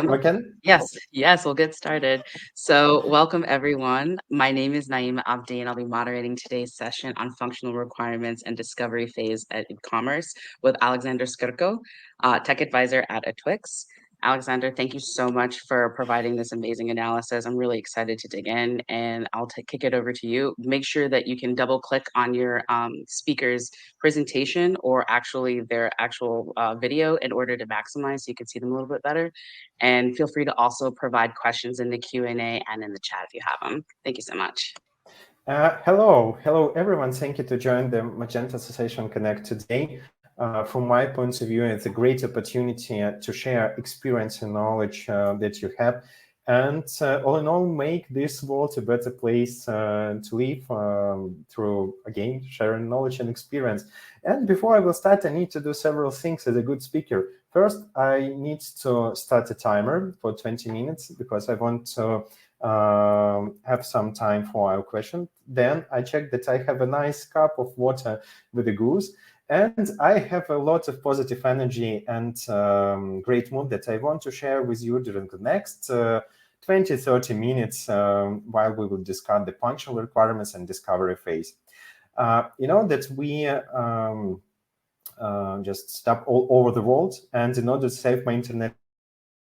Again? Yes, we'll get started. So, welcome everyone. My name is Naima Abdi, and I'll be moderating today's session on functional requirements and discovery phase at e-commerce with Alexander Skirko, tech advisor at Atwix. Alexander, thank you so much for providing this amazing analysis. I'm really excited to dig in, and I'll kick it over to you. Make sure that you can double click on your speaker's presentation or actually their actual video in order to maximize so you can see them a little bit better. And feel free to also provide questions in the Q&A and in the chat if you have them. Thank you so much. Hello everyone. Thank you to join the Magenta Association Connect today. From my point of view, it's a great opportunity to share experience and knowledge that you have, and all in all, make this world a better place to live through, again, sharing knowledge and experience. And before I will start, I need to do several things as a good speaker. First, I need to start a timer for 20 minutes because I want to have some time for our question. Then I check that I have a nice cup of water with a goose, and I have a lot of positive energy and great mood that I want to share with you during the next 20-30 minutes while we will discuss the functional requirements and discovery phase. You know that we just stop all over the world, and in order to save my internet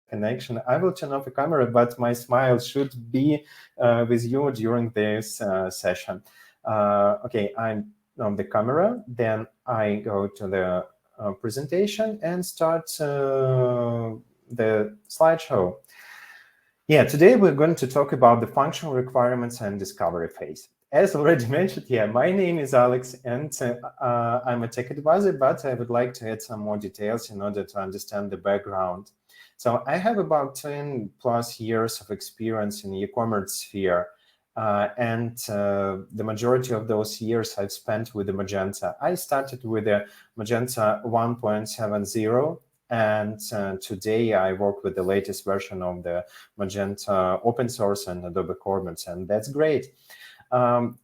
connection, I will turn off the camera, but my smile should be with you during this session. Okay, I'm on the camera, then I go to the presentation and start the slideshow. Yeah, today we're going to talk about the functional requirements and discovery phase. As already mentioned, my name is Alex, and I'm a tech advisor, but I would like to add some more details in order to understand the background. So I have about 10 plus years of experience in the e-commerce sphere, and the majority of those years I've spent with the Magenta. I started with the Magenta 1.70, and today I work with the latest version of the Magenta open source and Adobe Commons, and that's great.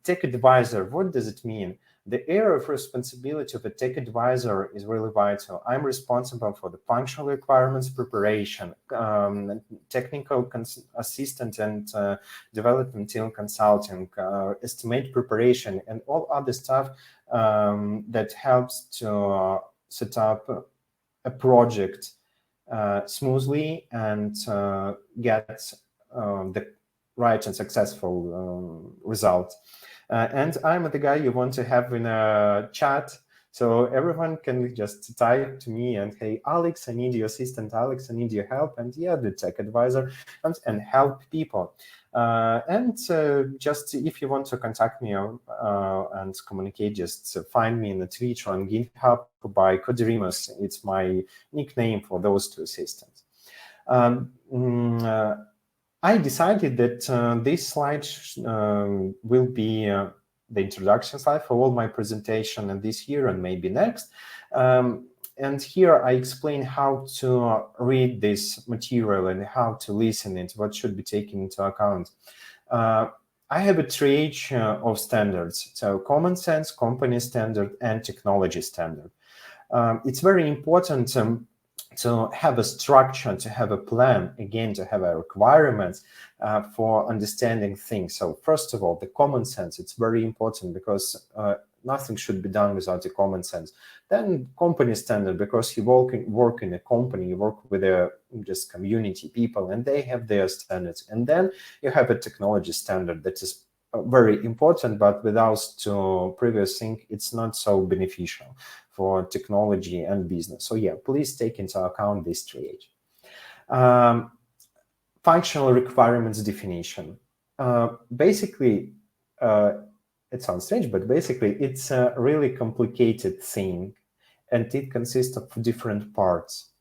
Tech advisor, what does it mean? The area of responsibility of a tech advisor is really vital. I'm responsible for the functional requirements preparation, technical assistant and development team consulting, estimate preparation, and all other stuff that helps to set up a project smoothly and get the right and successful result. And I'm the guy you want to have in a chat, so everyone can just type to me and, hey, Alex, I need your assistant. Alex, I need your help. And yeah, the tech advisor comes and help people. And just if you want to contact me and communicate, just find me in the Twitch or on GitHub by Coderimus. It's my nickname for those two assistants. I decided that this slide will be the introduction slide for all my presentation in this year and maybe next. And here I explain how to read this material and how to listen it, what should be taken into account. I have a triage of standards, so common sense, company standard, and technology standard. It's very important to have a structure, to have a plan, again, to have a requirements for understanding things. So first of all, the common sense, it's very important because nothing should be done without the common sense. Then company standard, because you work in a company, you work with just community people, and they have their standards. And then you have a technology standard that is very important, but without the previous thing, it's not so beneficial for technology and business. So yeah, please take into account this triage. Functional requirements definition. Basically, it sounds strange, but basically it's a really complicated thing, and it consists of different parts.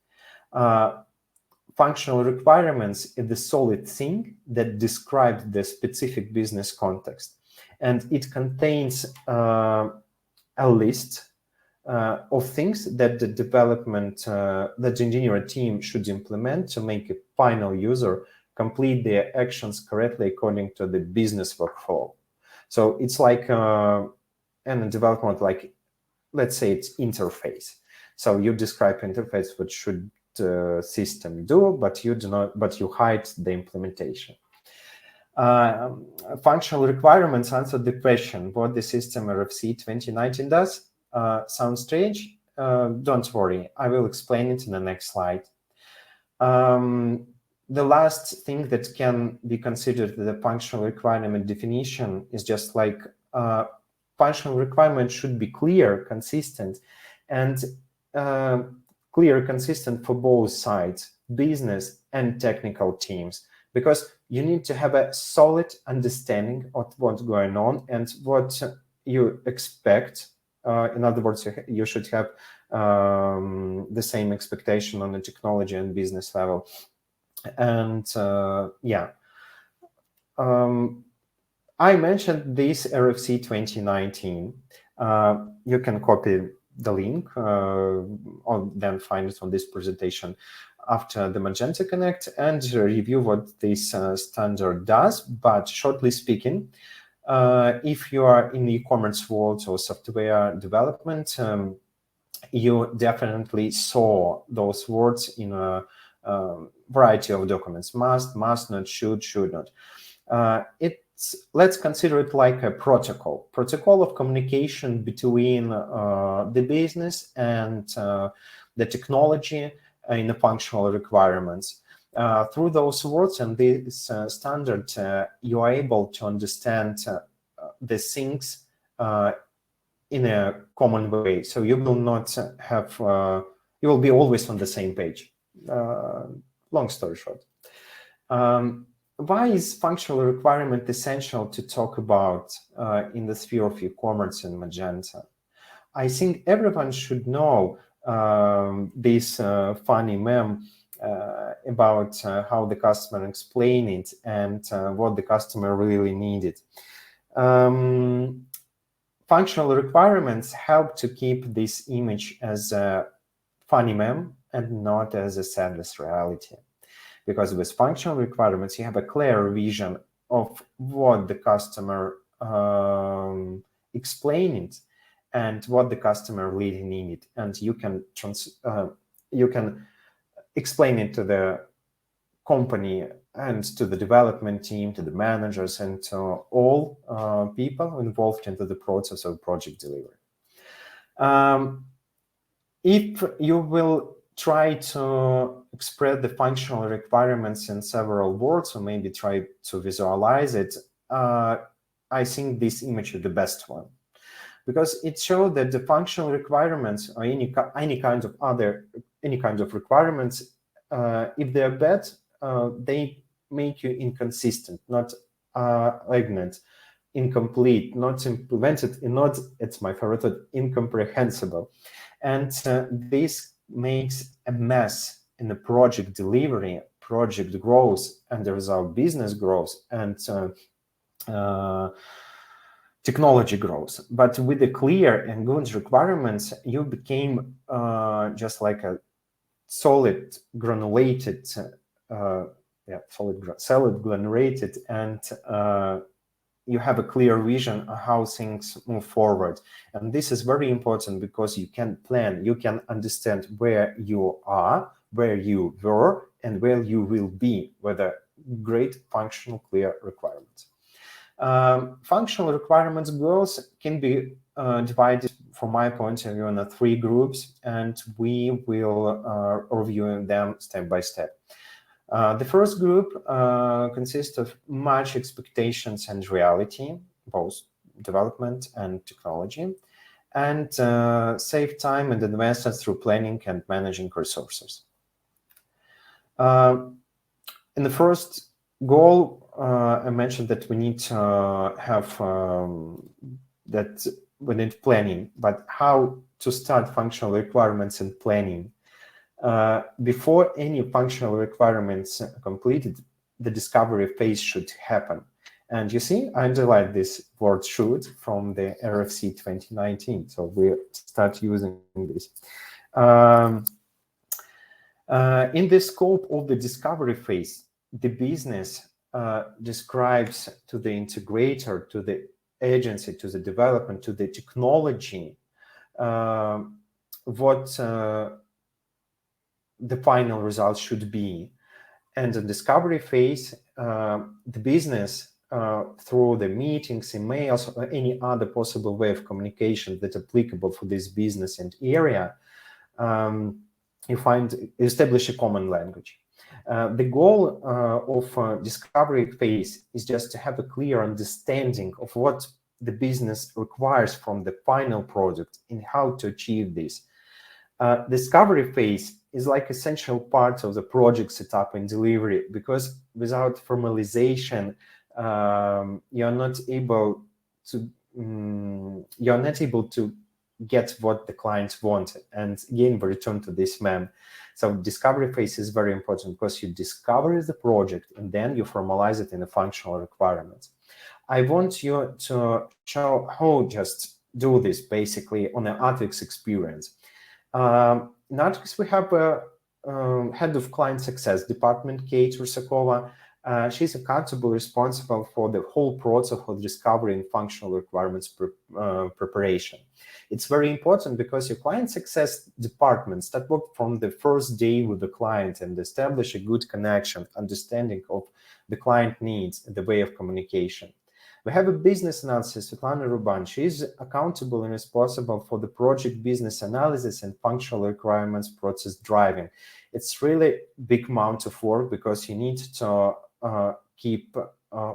Functional requirements is the solid thing that describes the specific business context, and it contains a list of things that the development, that the engineering team should implement to make a final user complete their actions correctly according to the business workflow. So it's like in development, like let's say it's interface. So you describe interface which should system do, but you do not, but you hide the implementation. Functional requirements answer the question what the system RFC 2019 does. Sounds strange? Don't worry, I will explain it in the next slide. The last thing that can be considered the functional requirement definition is just like functional requirement should be clear, consistent, and consistent for both sides, business and technical teams, because you need to have a solid understanding of what's going on and what you expect. In other words, you should have the same expectation on the technology and business level. And I mentioned this RFC 2019. You can copy the link or then find it on this presentation after the Magenta Connect and review what this standard does. But shortly speaking, if you are in the e-commerce world or software development, you definitely saw those words in a variety of documents: must not, should not. Let's consider it like a protocol of communication between the business and the technology in the functional requirements. Through those words and this standard, you are able to understand the things in a common way. So you will not have, you will be always on the same page. Long story short. Why is functional requirement essential to talk about in the sphere of e-commerce and Magenta? I think everyone should know this funny meme about how the customer explained it and what the customer really needed. Functional requirements help to keep this image as a funny meme and not as a sadness reality. Because with functional requirements, you have a clear vision of what the customer explained and what the customer really needed, and you can explain it to the company and to the development team, to the managers, and to all people involved into the process of project delivery. If you will try to express the functional requirements in several words, or maybe try to visualize it, I think this image is the best one, because it shows that the functional requirements or any kind of requirements, if they're bad, they make you inconsistent, not ignorant, incomplete, not implemented, not, it's my favorite word, incomprehensible. And this makes a mess in the project delivery, project growth, and the result business growth and technology growth. But with the clear and good requirements, you became just like a solid granulated, solid granulated, and you have a clear vision of how things move forward. And this is very important because you can plan, you can understand where you are, where you were, and where you will be with a great functional clear requirements. Functional requirements goals can be divided, from my point of view, into 3 groups, and we will review them step by step. The first group consists of match expectations and reality, both development and technology, and save time and investment through planning and managing resources. In the first goal, I mentioned that we need to have we need planning, but how to start functional requirements and planning? Before any functional requirements completed, the discovery phase should happen. And you see, I underlined this word should from the RFC 2019. So we start using this. In the scope of the discovery phase, the business describes to the integrator, to the agency, to the development, to the technology, what the final result should be. And the discovery phase, the business, through the meetings, emails, or any other possible way of communication that's applicable for this business and area, establish a common language. The goal of discovery phase is just to have a clear understanding of what the business requires from the final product and how to achieve this. Discovery phase is like essential part of the project setup and delivery, because without formalization, you're not able to get what the clients want. And again, we return to this man. So discovery phase is very important, because you discover the project and then you formalize it in the functional requirements. I want you to show how just do this basically on an ATRIX experience. In ATRIX, we have a head of client success department, Kate Rusakova. She's accountable, responsible for the whole process of discovery and functional requirements preparation. It's very important because your client success departments that work from the first day with the client and establish a good connection, understanding of the client needs, the way of communication. We have a business analysis, Svetlana Ruban. She's accountable and responsible for the project business analysis and functional requirements process driving. It's really big amount of work because you need to keep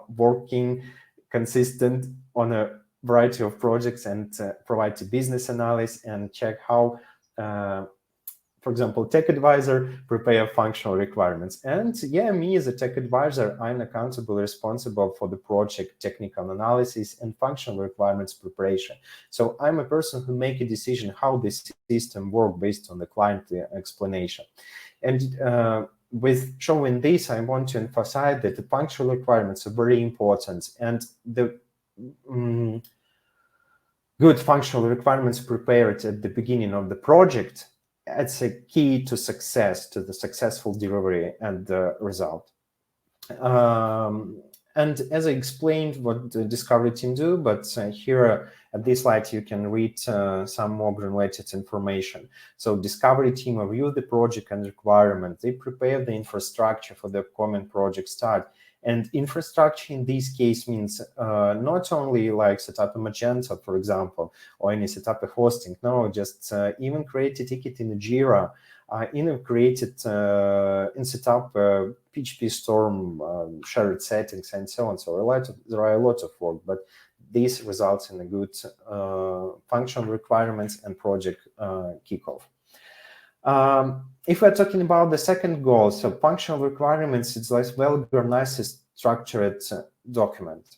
working consistent on a variety of projects and provide a business analysis and check how, for example, tech advisor prepare functional requirements. And yeah, me as a tech advisor, I'm accountable, responsible for the project technical analysis and functional requirements preparation. So I'm a person who make a decision how this system works based on the client explanation. And with showing this, I want to emphasize that the functional requirements are very important, and the good functional requirements prepared at the beginning of the project, it's a key to success, to the successful delivery and the result. And as I explained what the discovery team do, but here at this slide, you can read some more granular information. So discovery team review the project and requirement. They prepare the infrastructure for the upcoming project start. And infrastructure in this case means not only like set up a Magenta, for example, or any set up a hosting. No, just even create a ticket in a Jira, even created and set up PHP Storm, shared settings, and so on. So there are a lot of work, but this results in a good functional requirements and project kickoff. If we're talking about the second goal, so functional requirements, it's like well-organized, structured document.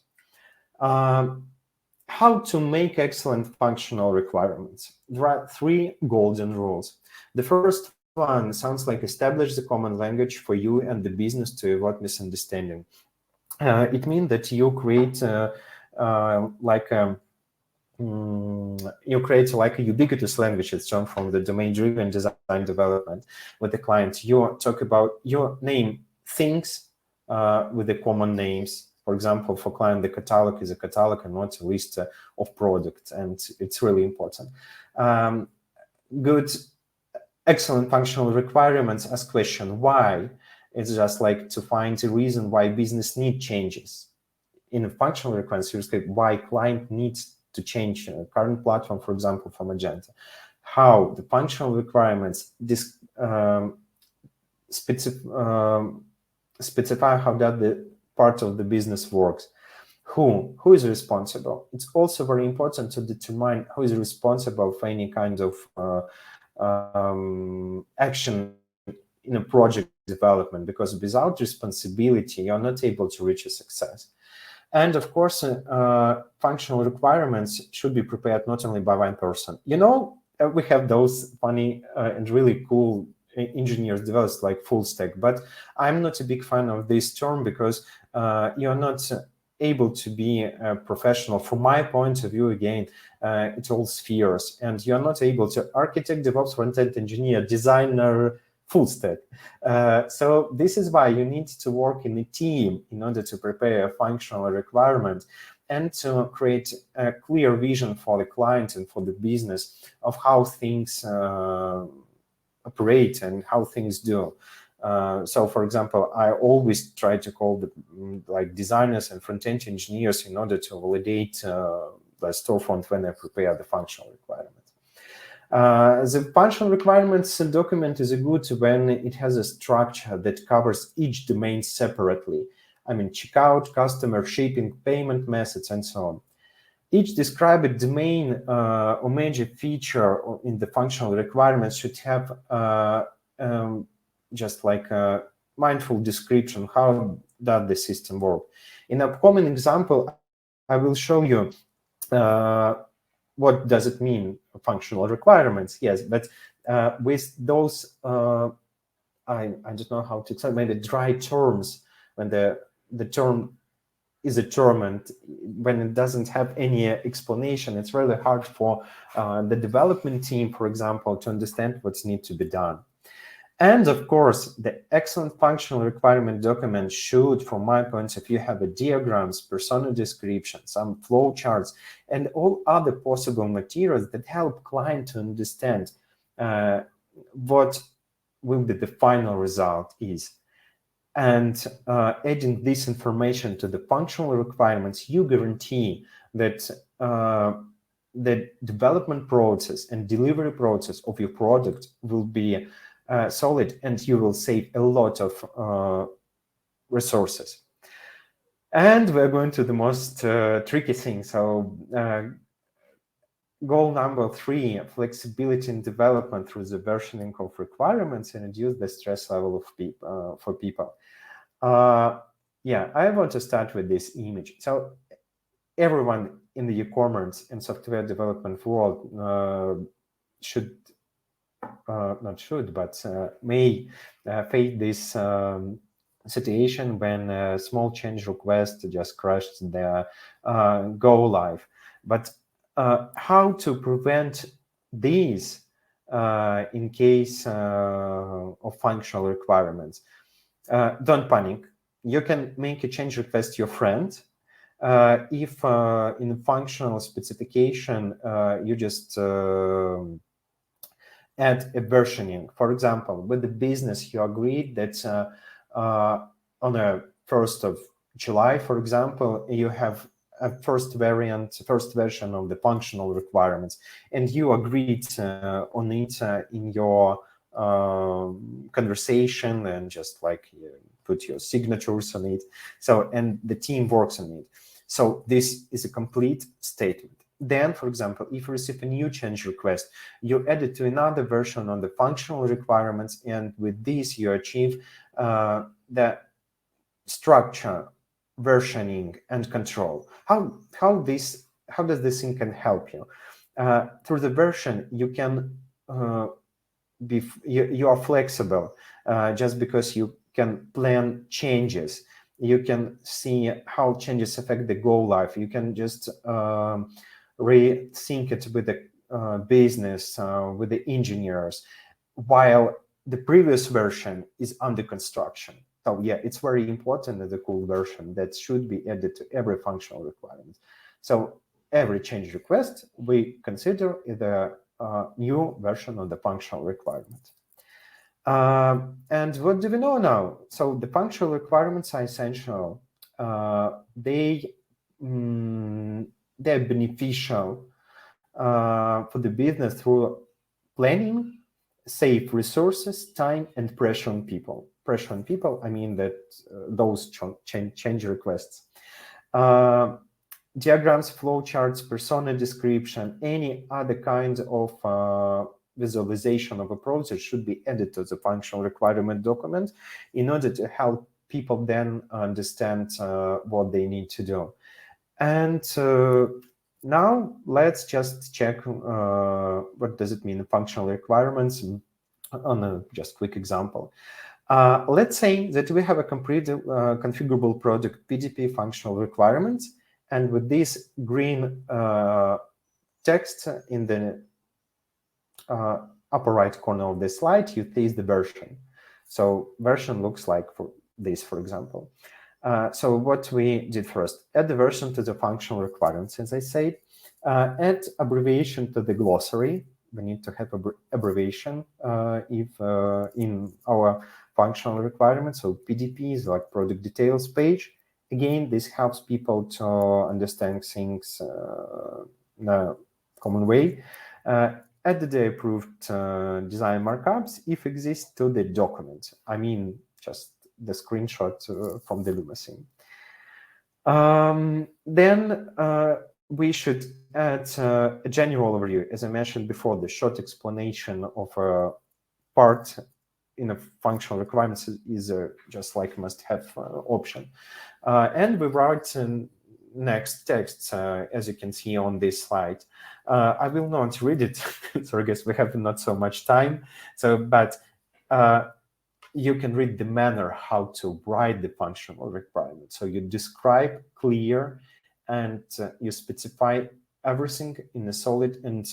How to make excellent functional requirements? There are 3 golden rules. The first one sounds like establish the common language for you and the business to avoid misunderstanding. It means that you create you create like a ubiquitous language that's drawn from the domain-driven design development with the client. You talk about your name things with the common names. For example, for client, the catalog is a catalog and not a list of products, and it's really important. Good, excellent functional requirements ask question why. It's just like to find a reason why business need changes. In a functional requirements, you say why client needs to change current platform, for example, from Magenta. How the functional requirements specify how that the part of the business works. Who is responsible? It's also very important to determine who is responsible for any kind of action in a project development, because without responsibility, you're not able to reach a success. And of course, functional requirements should be prepared not only by one person. You know, we have those funny and really cool engineers developers like full stack, but I'm not a big fan of this term because you're not able to be a professional. From my point of view, again, it's all spheres, and you're not able to architect, DevOps, front-end engineer, designer, full stack. So this is why you need to work in a team in order to prepare a functional requirement and to create a clear vision for the client and for the business of how things operate and how things do. So, for example, I always try to call the like designers and front-end engineers in order to validate the storefront when I prepare the functional requirements. The functional requirements document is good when it has a structure that covers each domain separately. I mean, checkout, customer, shipping, payment methods, and so on. Each described domain or major feature in the functional requirements should have just like a mindful description. How does the system work? In an upcoming example, I will show you what does it mean, functional requirements. Yes, but with those, I don't know how to explain, maybe dry terms, when the term is a term and when it doesn't have any explanation, it's really hard for the development team, for example, to understand what's need to be done. And of course, the excellent functional requirement document should, from my point of view, have a diagrams, persona description, some flow charts, and all other possible materials that help client to understand what will be the final result is. And adding this information to the functional requirements, you guarantee that the development process and delivery process of your product will be solid, and you will save a lot of resources. And we're going to the most tricky thing. So goal number 3, flexibility in development through the versioning of requirements and reduce the stress level of for people. Yeah, I want to start with this image. So everyone in the e-commerce and software development world should, not should, but may face this situation when a small change request just crashed their go live. But how to prevent these in case of functional requirements? Don't panic. You can make a change request to your friend. If in functional specification, you just add a versioning. For example, with the business, you agreed that on a 1st of July, for example, you have a first version of the functional requirements, and you agreed on it in your conversation, and just like you put your signatures on it. So, and the team works on it. So this is a complete statement. Then, for example, if you receive a new change request, you add it to another version on the functional requirements, and with this you achieve the structure, versioning, and control. How does this thing can help you? Through the version, you can you are flexible, just because you can plan changes. You can see how changes affect the go live. You can just rethink it with the business, with the engineers, while the previous version is under construction. So yeah, it's very important as a cool version that should be added to every functional requirement. So every change request we consider the new version of the functional requirement. And what do we know now? So the functional requirements are essential. They're beneficial for the business through planning, save resources, time, and pressure on people. Pressure on people, I mean that those change requests. Diagrams, flowcharts, persona description, any other kind of visualization of a process should be added to the functional requirement document in order to help people then understand what they need to do. And now let's just check what does it mean, functional requirements, on a just quick example. Let's say that we have a complete configurable product PDP functional requirements, and with this green text in the upper right corner of the slide, you see the version. So version looks like for this, for example. So what we did first, add the version to the functional requirements, as I said, add abbreviation to the glossary. we need to have abbreviation if in our functional requirements. So PDP is like product details page. Again, this helps people to understand things in a common way. Add the approved design markups if exist to the document. I mean, just the screenshot from the Lumacine. Then we should add a general overview, as I mentioned before, the short explanation of a part in a functional requirements is just like must-have option. And we write next text, as you can see on this slide. I will not read it, so I guess we have not so much time. So, but you can read the manner how to write the functional requirement. So you describe clear and you specify everything in a solid and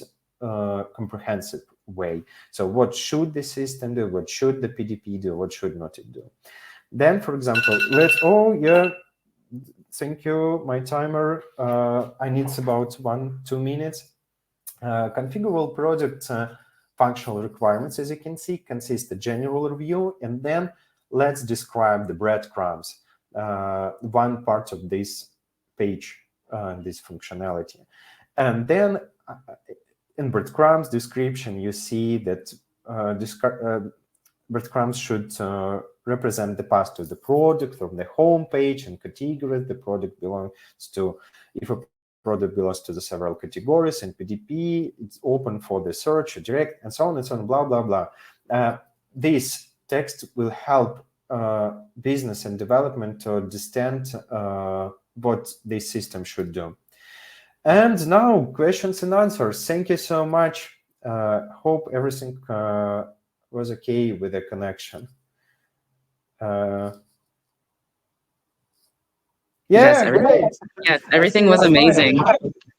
comprehensive way. So what should the system do? What should the PDP do? What should not it do? Then, for example, thank you, my timer. I need about 1-2 minutes. Configurable product functional requirements, as you can see, consist of general review, and then let's describe the breadcrumbs, one part of this page, this functionality. And then in breadcrumbs description, you see that breadcrumbs should represent the path to the product from the home page and category the product belongs to. If a product belongs to the several categories and PDP, it's open for the search, direct, and so on and so on, blah, blah, blah. This text will help business and development to understand what this system should do. And now, questions and answers. Thank you so much. Hope everything was okay with the connection. Yes, everything was amazing.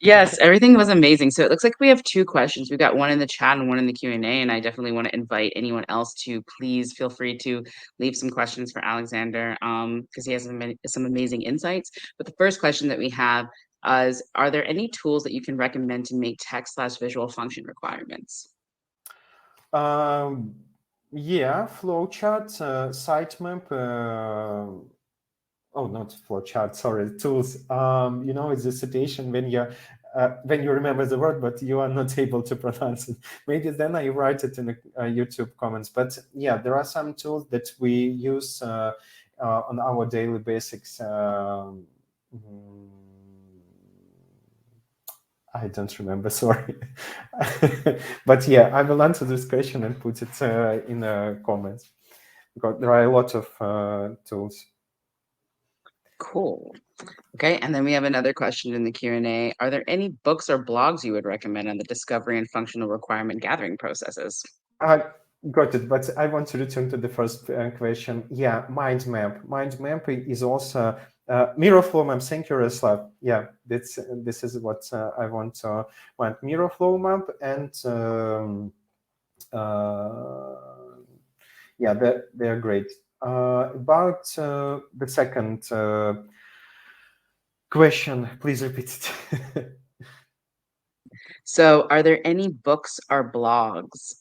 Yes, everything was amazing. So it looks like we have two questions. We've got one in the chat and one in the Q&A, and I definitely want to invite anyone else to please feel free to leave some questions for Alexander because he has some amazing insights. But the first question that we have is, are there any tools that you can recommend to make text/visual function requirements? Yeah, flowchart, sitemap, oh, not flowchart, sorry, tools. It's a situation when you remember the word, but you are not able to pronounce it. Maybe then I write it in the YouTube comments. But yeah, there are some tools that we use on our daily basics. I don't remember, sorry. But yeah, I will answer this question and put it in the comments because there are a lot of tools. Cool. Okay, and then we have another question in the Q&A. Are there any books or blogs you would recommend on the discovery and functional requirement gathering processes? I got it, but I want to return to the first question. Yeah, mind map. Mind map is also mirror flow map. Thank you, Reslav. Yeah, this is what I want mirror flow map, and yeah, they're great. About the second question, please repeat it. So are there any books or blogs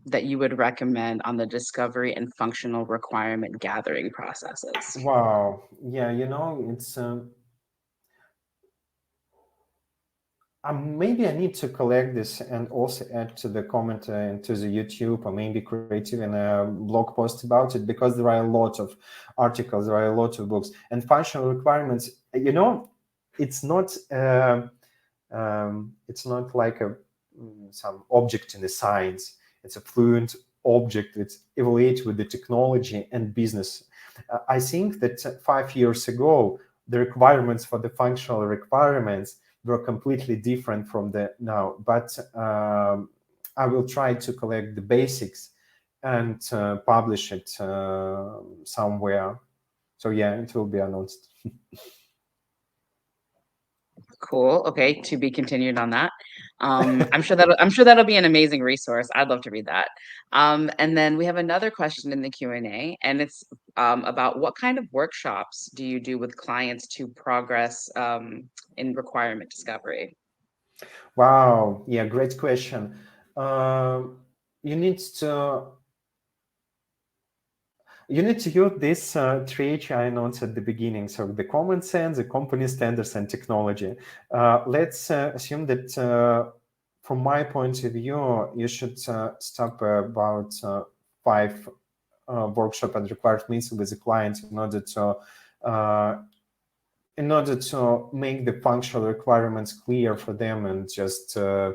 that you would recommend on the discovery and functional requirement gathering processes? Wow. Yeah, it's maybe I need to collect this and also add to the comment into the YouTube, or maybe create even a blog post about it, because there are a lot of articles, there are a lot of books, and functional requirements. It's not like some object in the science. It's a fluent object. It's evaluated with the technology and business. I think that 5 years ago, the requirements for the functional requirements were completely different from the now. But I will try to collect the basics and publish it somewhere. So yeah, it will be announced. Cool. Okay, to be continued on that. I'm sure that'll be an amazing resource. I'd love to read that. And then we have another question in the Q&A, and it's about what kind of workshops do you do with clients to progress in requirement discovery? Wow, yeah, great question. You need to use these three HI notes at the beginning. So the common sense, the company standards, and technology. Let's assume that from my point of view, you should stop about 5 workshop and required meetings with the client uh, in order to make the functional requirements clear for them and just uh,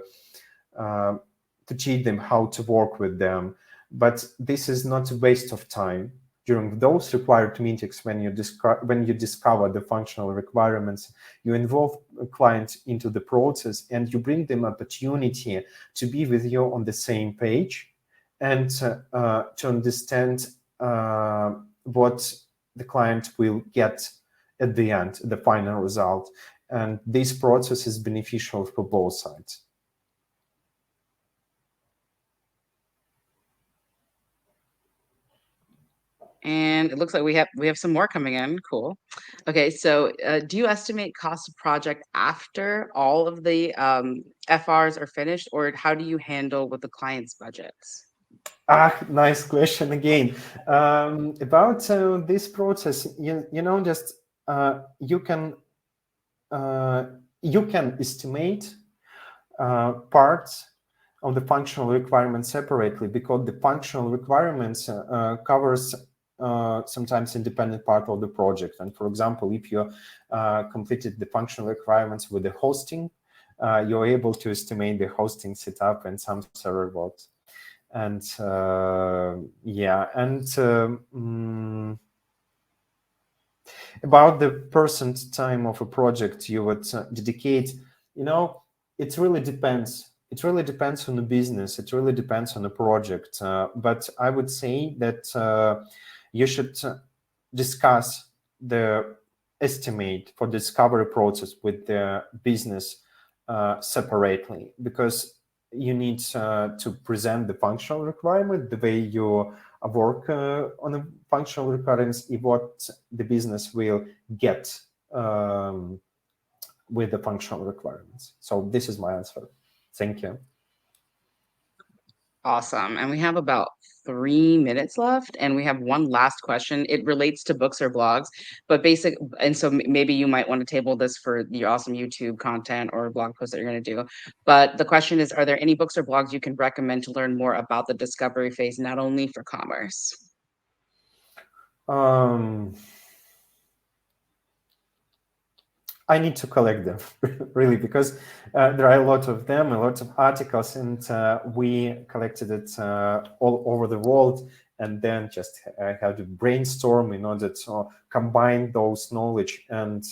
to teach them how to work with them. But this is not a waste of time. During those required meetings, when you discover the functional requirements, you involve a client into the process and you bring them opportunity to be with you on the same page and to understand what the client will get at the end, the final result. And this process is beneficial for both sides. And it looks like we have some more coming in. Cool. Okay, so do you estimate cost of project after all of the FRs are finished, or how do you handle with the client's budgets? Nice question again. About this process, just you can estimate parts of the functional requirements separately, because the functional requirements covers sometimes independent part of the project. And for example, if you completed the functional requirements with the hosting, you're able to estimate the hosting setup and some server works. And about the percent time of a project you would dedicate, it really depends. It really depends on the business. It really depends on the project. But I would say that you should discuss the estimate for discovery process with the business separately, because you need to present the functional requirement, the way you work on the functional requirements, what the business will get with the functional requirements. So this is my answer. Thank you. Awesome. And we have about 3 minutes left, and we have one last question. It relates to books or blogs, but maybe you might want to table this for the awesome YouTube content or blog post that you're going to do. But the question is, are there any books or blogs you can recommend to learn more about the discovery phase, not only for commerce? I need to collect them, really, because there are a lot of them, a lot of articles, and we collected it all over the world, and then just had to brainstorm in order to combine those knowledge and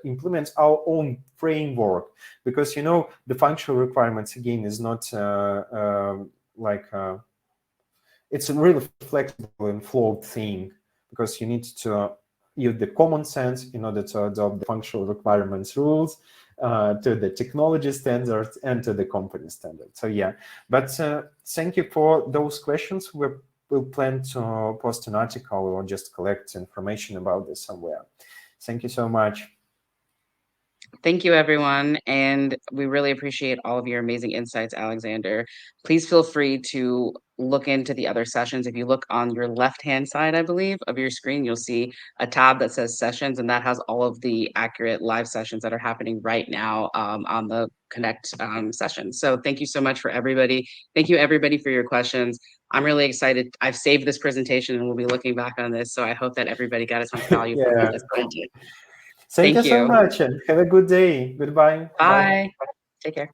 implement our own framework. Because, the functional requirements, again, is not it's a really flexible and flawed thing, because you need to use the common sense in order to adopt the functional requirements rules to the technology standards and to the company standards. So yeah, but thank you for those questions. We'll plan to post an article or just collect information about this somewhere. Thank you so much. Thank you, everyone. And we really appreciate all of your amazing insights, Alexander. Please feel free to look into the other sessions. If you look on your left-hand side, I believe, of your screen, you'll see a tab that says sessions, and that has all of the accurate live sessions that are happening right now on the Connect session. So thank you so much for everybody. Thank you, everybody, for your questions. I'm really excited. I've saved this presentation and we'll be looking back on this. So I hope that everybody got as much value from Yeah. this content. Thank you so you. much, and have a good day. Goodbye. Bye. Take care.